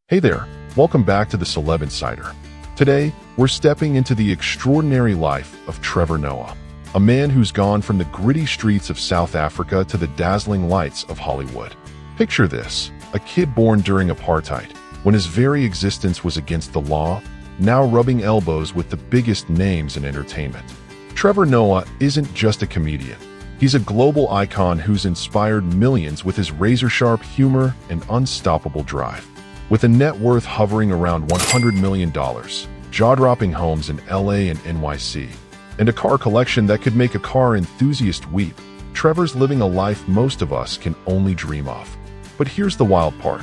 Hey there, welcome back to the Celeb Insider. Today, we're stepping into the extraordinary life of Trevor Noah, a man who's gone from the gritty streets of South Africa to the dazzling lights of Hollywood. Picture this, a kid born during apartheid, when his very existence was against the law, now rubbing elbows with the biggest names in entertainment. Trevor Noah isn't just a comedian. He's a global icon who's inspired millions with his razor-sharp humor and unstoppable drive. With a net worth hovering around $100 million, jaw-dropping homes in LA and NYC, and a car collection that could make a car enthusiast weep, Trevor's living a life most of us can only dream of. But here's the wild part.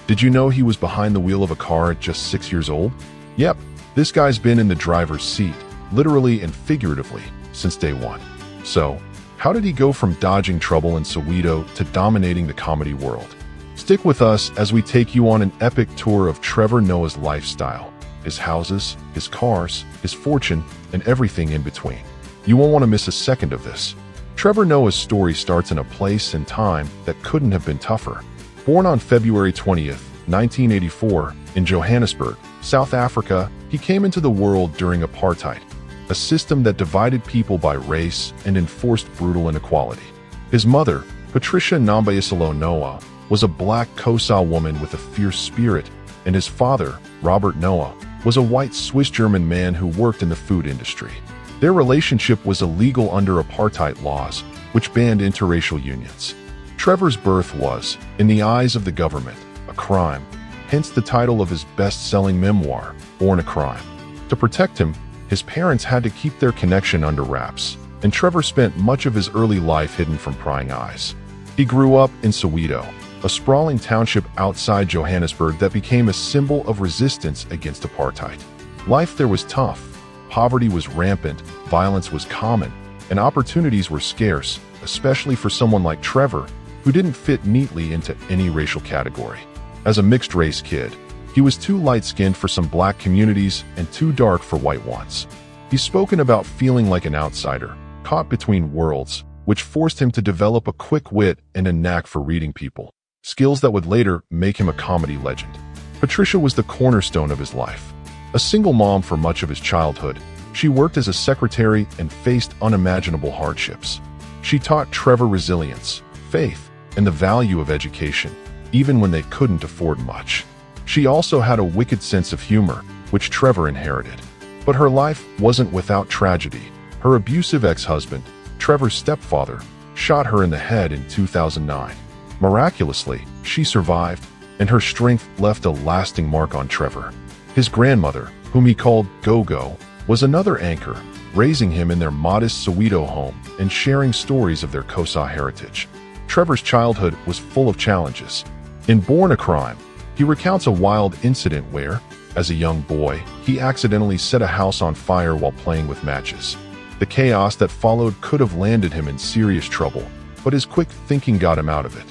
Did you know he was behind the wheel of a car at just 6 years old? Yep, this guy's been in the driver's seat, literally and figuratively, since day one. So, how did he go from dodging trouble in Soweto to dominating the comedy world? Stick with us as we take you on an epic tour of Trevor Noah's lifestyle, his houses, his cars, his fortune, and everything in between. You won't want to miss a second of this. Trevor Noah's story starts in a place and time that couldn't have been tougher. Born on February 20th, 1984, in Johannesburg, South Africa, he came into the world during apartheid, a system that divided people by race and enforced brutal inequality. His mother, Patricia Nambayisalo Noah, was a black Xhosa woman with a fierce spirit, and his father, Robert Noah, was a white Swiss-German man who worked in the food industry. Their relationship was illegal under apartheid laws, which banned interracial unions. Trevor's birth was, in the eyes of the government, a crime, hence the title of his best-selling memoir, Born a Crime. To protect him, his parents had to keep their connection under wraps, and Trevor spent much of his early life hidden from prying eyes. He grew up in Soweto, a sprawling township outside Johannesburg that became a symbol of resistance against apartheid. Life there was tough, poverty was rampant, violence was common, and opportunities were scarce, especially for someone like Trevor, who didn't fit neatly into any racial category. As a mixed-race kid, he was too light-skinned for some black communities and too dark for white ones. He's spoken about feeling like an outsider, caught between worlds, which forced him to develop a quick wit and a knack for reading people, skills that would later make him a comedy legend. Patricia was the cornerstone of his life. A single mom for much of his childhood, she worked as a secretary and faced unimaginable hardships. She taught Trevor resilience, faith, and the value of education, even when they couldn't afford much. She also had a wicked sense of humor, which Trevor inherited. But her life wasn't without tragedy. Her abusive ex-husband, Trevor's stepfather, shot her in the head in 2009. Miraculously, she survived, and her strength left a lasting mark on Trevor. His grandmother, whom he called Go-Go, was another anchor, raising him in their modest Soweto home and sharing stories of their Xhosa heritage. Trevor's childhood was full of challenges. In Born a Crime, he recounts a wild incident where, as a young boy, he accidentally set a house on fire while playing with matches. The chaos that followed could have landed him in serious trouble, but his quick thinking got him out of it.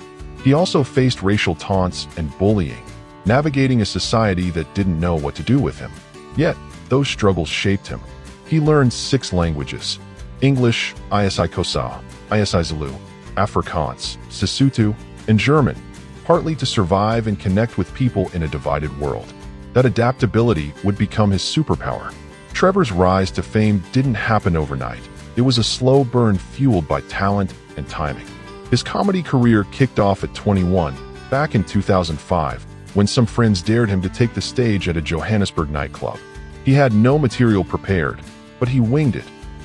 He also faced racial taunts and bullying, navigating a society that didn't know what to do with him. Yet, those struggles shaped him. He learned 6 languages: English, Isi Xhosa, Isi Zulu, Afrikaans, Sesotho, and German, partly to survive and connect with people in a divided world. That adaptability would become his superpower. Trevor's rise to fame didn't happen overnight. It was a slow burn fueled by talent and timing. His comedy career kicked off at 21, back in 2005, when some friends dared him to take the stage at a Johannesburg nightclub. He had no material prepared, but he winged it,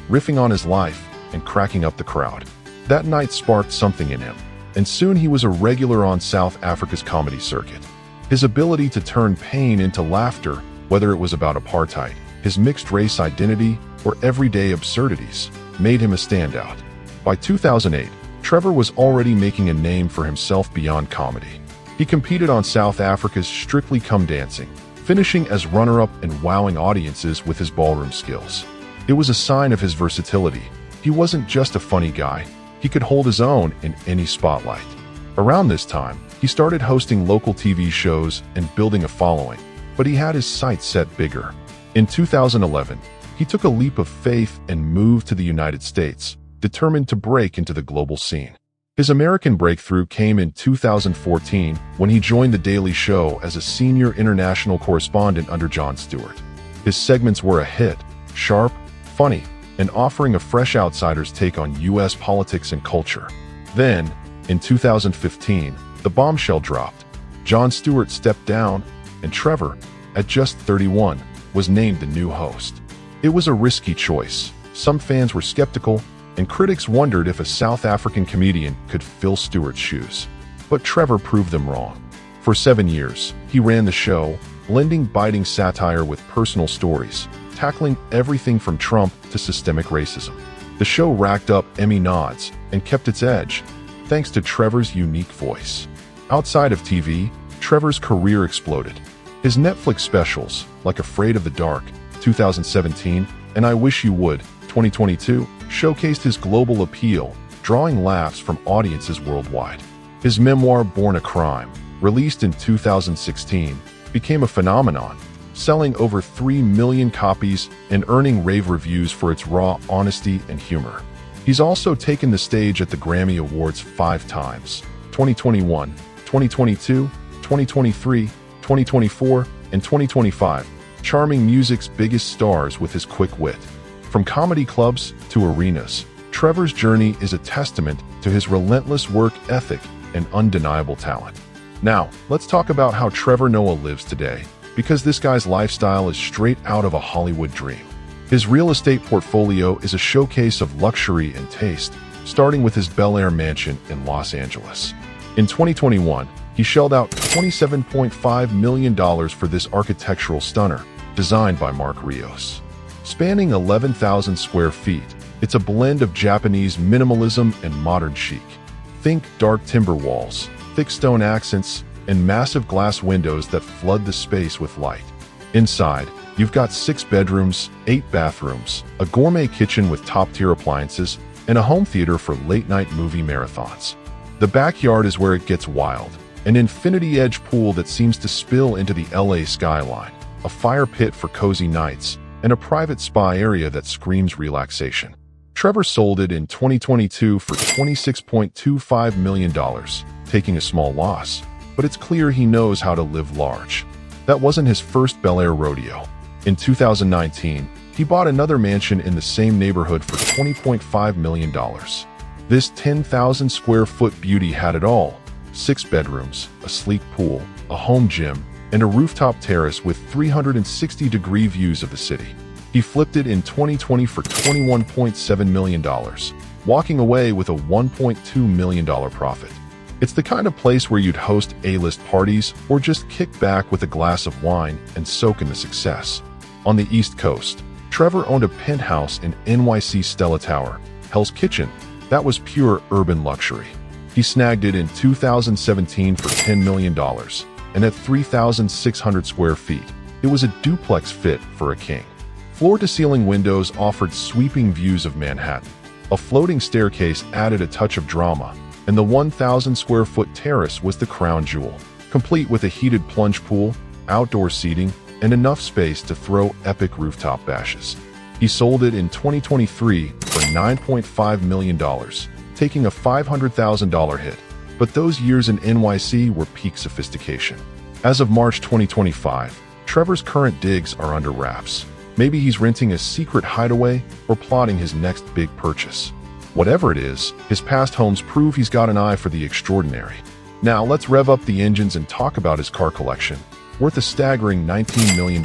riffing on his life and cracking up the crowd. That night sparked something in him, and soon he was a regular on South Africa's comedy circuit. His ability to turn pain into laughter, whether it was about apartheid, his mixed-race identity, or everyday absurdities, made him a standout. By 2008, Trevor was already making a name for himself beyond comedy. He competed on South Africa's Strictly Come Dancing, finishing as runner-up and wowing audiences with his ballroom skills. It was a sign of his versatility. He wasn't just a funny guy. He could hold his own in any spotlight. Around this time, he started hosting local TV shows and building a following, but he had his sights set bigger. In 2011, he took a leap of faith and moved to the United States, determined to break into the global scene. His American breakthrough came in 2014 when he joined The Daily Show as a senior international correspondent under Jon Stewart. His segments were a hit, sharp, funny, and offering a fresh outsider's take on U.S. politics and culture. Then, in 2015, the bombshell dropped. Jon Stewart stepped down, and Trevor, at just 31, was named the new host. It was a risky choice. Some fans were skeptical, and critics wondered if a South African comedian could fill Stewart's shoes. But Trevor proved them wrong. For 7 years, he ran the show, blending biting satire with personal stories, tackling everything from Trump to systemic racism. The show racked up Emmy nods and kept its edge, thanks to Trevor's unique voice. Outside of TV, Trevor's career exploded. His Netflix specials, like Afraid of the Dark, 2017, and I Wish You Would, 2022, showcased his global appeal, drawing laughs from audiences worldwide. His memoir, Born a Crime, released in 2016, became a phenomenon, selling over 3 million copies and earning rave reviews for its raw honesty and humor. He's also taken the stage at the Grammy Awards 5 times, 2021, 2022, 2023, 2024, and 2025, charming music's biggest stars with his quick wit. From comedy clubs to arenas, Trevor's journey is a testament to his relentless work ethic and undeniable talent. Now, let's talk about how Trevor Noah lives today, because this guy's lifestyle is straight out of a Hollywood dream. His real estate portfolio is a showcase of luxury and taste, starting with his Bel Air mansion in Los Angeles. In 2021, he shelled out $27.5 million for this architectural stunner, designed by Mark Rios. Spanning 11,000 square feet, it's a blend of Japanese minimalism and modern chic. Think dark timber walls, thick stone accents, and massive glass windows that flood the space with light. Inside, you've got 6 bedrooms, 8 bathrooms, a gourmet kitchen with top-tier appliances, and a home theater for late-night movie marathons. The backyard is where it gets wild, an infinity-edge pool that seems to spill into the LA skyline, a fire pit for cozy nights, and a private spa area that screams relaxation. Trevor sold it in 2022 for $26.25 million, taking a small loss, but it's clear he knows how to live large. That wasn't his first Bel Air rodeo. In 2019, he bought another mansion in the same neighborhood for $20.5 million. This 10,000 square foot beauty had it all: 6 bedrooms, a sleek pool, a home gym, and a rooftop terrace with 360-degree views of the city. He flipped it in 2020 for $21.7 million, walking away with a $1.2 million profit. It's the kind of place where you'd host A-list parties or just kick back with a glass of wine and soak in the success. On the East Coast, Trevor owned a penthouse in NYC Stella Tower, Hell's Kitchen. That was pure urban luxury. He snagged it in 2017 for $10 million, and at 3,600 square feet, it was a duplex fit for a king. Floor-to-ceiling windows offered sweeping views of Manhattan. A floating staircase added a touch of drama, and the 1,000 square foot terrace was the crown jewel, complete with a heated plunge pool, outdoor seating, and enough space to throw epic rooftop bashes. He sold it in 2023 for $9.5 million, taking a $500,000 hit. But those years in NYC were peak sophistication. As of March 2025, Trevor's current digs are under wraps. Maybe he's renting a secret hideaway or plotting his next big purchase. Whatever it is, his past homes prove he's got an eye for the extraordinary. Now let's rev up the engines and talk about his car collection, worth a staggering $19 million.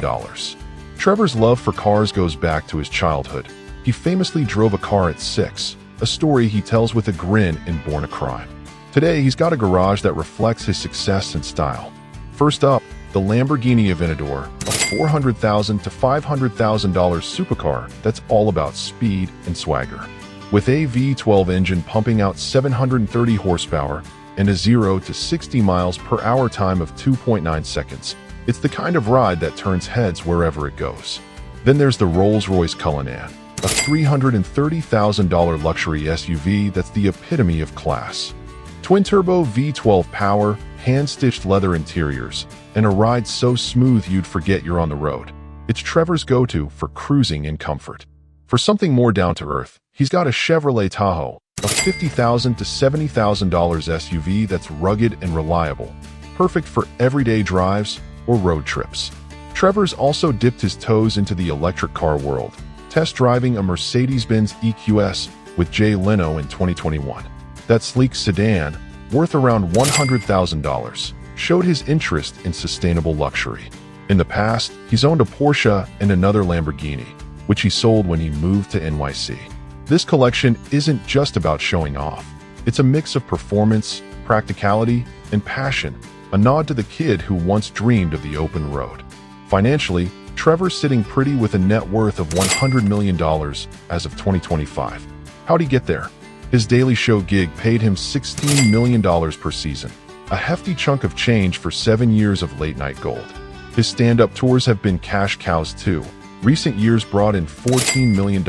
Trevor's love for cars goes back to his childhood. He famously drove a car at 6, a story he tells with a grin in Born a Crime. Today, he's got a garage that reflects his success and style. First up, the Lamborghini Aventador, a $400,000 to $500,000 supercar that's all about speed and swagger. With a V12 engine pumping out 730 horsepower and a 0 to 60 miles per hour time of 2.9 seconds, it's the kind of ride that turns heads wherever it goes. Then there's the Rolls-Royce Cullinan, a $330,000 luxury SUV that's the epitome of class. Twin-turbo V12 power, hand-stitched leather interiors, and a ride so smooth you'd forget you're on the road. It's Trevor's go-to for cruising in comfort. For something more down-to-earth, he's got a Chevrolet Tahoe, a $50,000 to $70,000 SUV that's rugged and reliable, perfect for everyday drives or road trips. Trevor's also dipped his toes into the electric car world, test driving a Mercedes-Benz EQS with Jay Leno in 2021. That sleek sedan, worth around $100,000, showed his interest in sustainable luxury. In the past, he's owned a Porsche and another Lamborghini, which he sold when he moved to NYC. This collection isn't just about showing off. It's a mix of performance, practicality, and passion, a nod to the kid who once dreamed of the open road. Financially, Trevor's sitting pretty with a net worth of $100 million as of 2025. How'd he get there? His Daily Show gig paid him $16 million per season, a hefty chunk of change for 7 years of late-night gold. His stand-up tours have been cash cows too. Recent years brought in $14 million,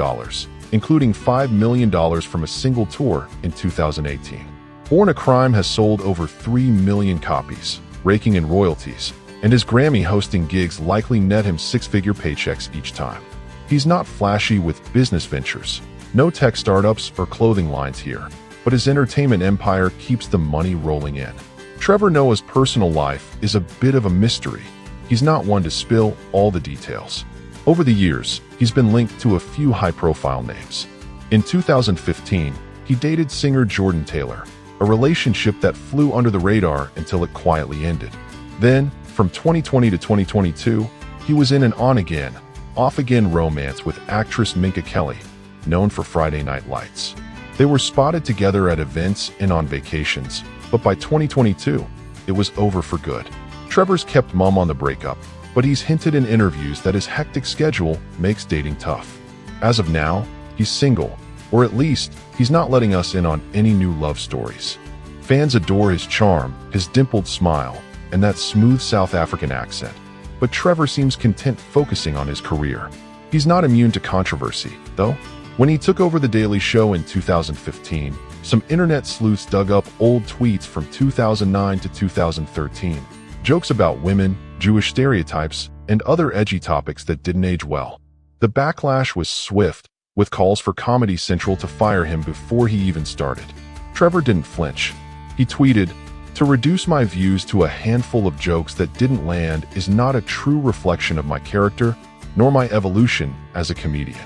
including $5 million from a single tour in 2018. Born a Crime has sold over 3 million copies, raking in royalties, and his Grammy-hosting gigs likely net him six-figure paychecks each time. He's not flashy with business ventures, no tech startups or clothing lines here, but his entertainment empire keeps the money rolling in. Trevor Noah's personal life is a bit of a mystery. He's not one to spill all the details. Over the years, he's been linked to a few high-profile names. In 2015, he dated singer Jordan Taylor, a relationship that flew under the radar until it quietly ended. Then, from 2020 to 2022, he was in an on-again, off-again romance with actress Minka Kelly, known for Friday Night Lights. They were spotted together at events and on vacations, but by 2022, it was over for good. Trevor's kept mum on the breakup, but he's hinted in interviews that his hectic schedule makes dating tough. As of now, he's single, or at least, he's not letting us in on any new love stories. Fans adore his charm, his dimpled smile, and that smooth South African accent. But Trevor seems content focusing on his career. He's not immune to controversy, though. When he took over The Daily Show in 2015, some internet sleuths dug up old tweets from 2009 to 2013. Jokes about women, Jewish stereotypes, and other edgy topics that didn't age well. The backlash was swift, with calls for Comedy Central to fire him before he even started. Trevor didn't flinch. He tweeted, "To reduce my views to a handful of jokes that didn't land is not a true reflection of my character, nor my evolution as a comedian."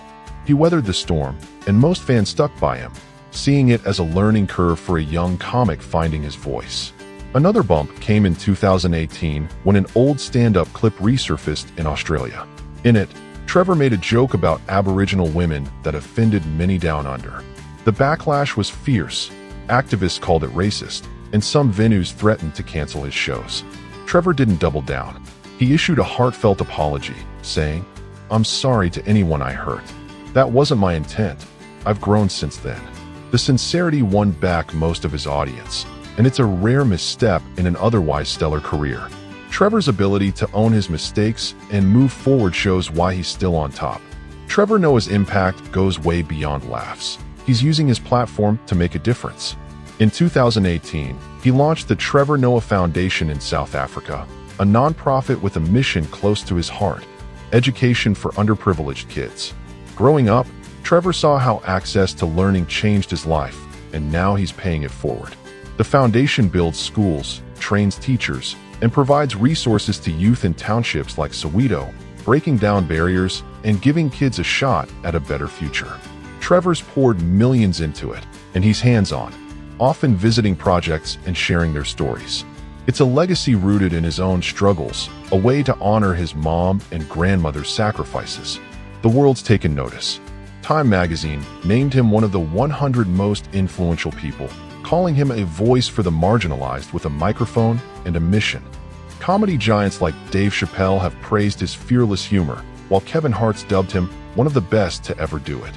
He weathered the storm, and most fans stuck by him, seeing it as a learning curve for a young comic finding his voice. Another bump came in 2018 when an old stand-up clip resurfaced in Australia. In it, Trevor made a joke about Aboriginal women that offended many down under. The backlash was fierce. Activists called it racist, and some venues threatened to cancel his shows. Trevor didn't double down. He issued a heartfelt apology, saying, "I'm sorry to anyone I hurt. That wasn't my intent. I've grown since then." The sincerity won back most of his audience, and it's a rare misstep in an otherwise stellar career. Trevor's ability to own his mistakes and move forward shows why he's still on top. Trevor Noah's impact goes way beyond laughs. He's using his platform to make a difference. In 2018, he launched the Trevor Noah Foundation in South Africa, a nonprofit with a mission close to his heart: education for underprivileged kids. Growing up, Trevor saw how access to learning changed his life, and now he's paying it forward. The foundation builds schools, trains teachers, and provides resources to youth in townships like Soweto, breaking down barriers and giving kids a shot at a better future. Trevor's poured millions into it, and he's hands-on, often visiting projects and sharing their stories. It's a legacy rooted in his own struggles, a way to honor his mom and grandmother's sacrifices. The world's taken notice. Time magazine named him one of the 100 most influential people, calling him a voice for the marginalized with a microphone and a mission. Comedy giants like Dave Chappelle have praised his fearless humor, while Kevin Hart's dubbed him one of the best to ever do it.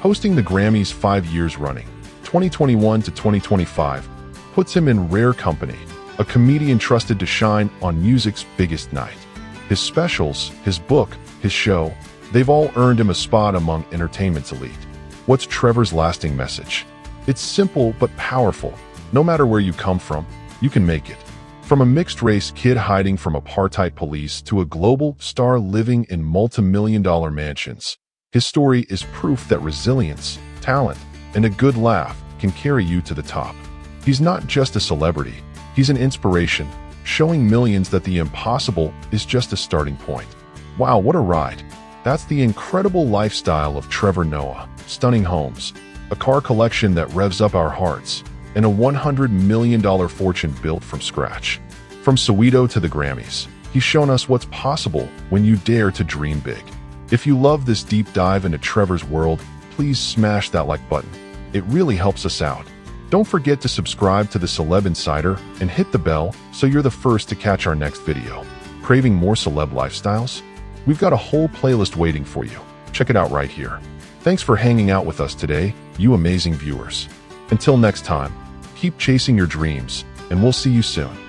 Hosting the Grammys 5 years running, 2021 to 2025, puts him in rare company, a comedian trusted to shine on music's biggest night. His specials, his book, his show, they've all earned him a spot among entertainment's elite. What's Trevor's lasting message? It's simple but powerful. No matter where you come from, you can make it. From a mixed-race kid hiding from apartheid police to a global star living in multi-million-dollar mansions, his story is proof that resilience, talent, and a good laugh can can carry you to the top. He's not just a celebrity, he's an inspiration, showing millions that the impossible is just a starting point. Wow, what a ride! That's the incredible lifestyle of Trevor Noah. Stunning homes, a car collection that revs up our hearts, and a $100 million fortune built from scratch. From Soweto to the Grammys, he's shown us what's possible when you dare to dream big. If you love this deep dive into Trevor's world, please smash that like button. It really helps us out. Don't forget to subscribe to the Celeb Insider and hit the bell so you're the first to catch our next video. Craving more celeb lifestyles? We've got a whole playlist waiting for you. Check it out right here. Thanks for hanging out with us today, you amazing viewers. Until next time, keep chasing your dreams, and we'll see you soon.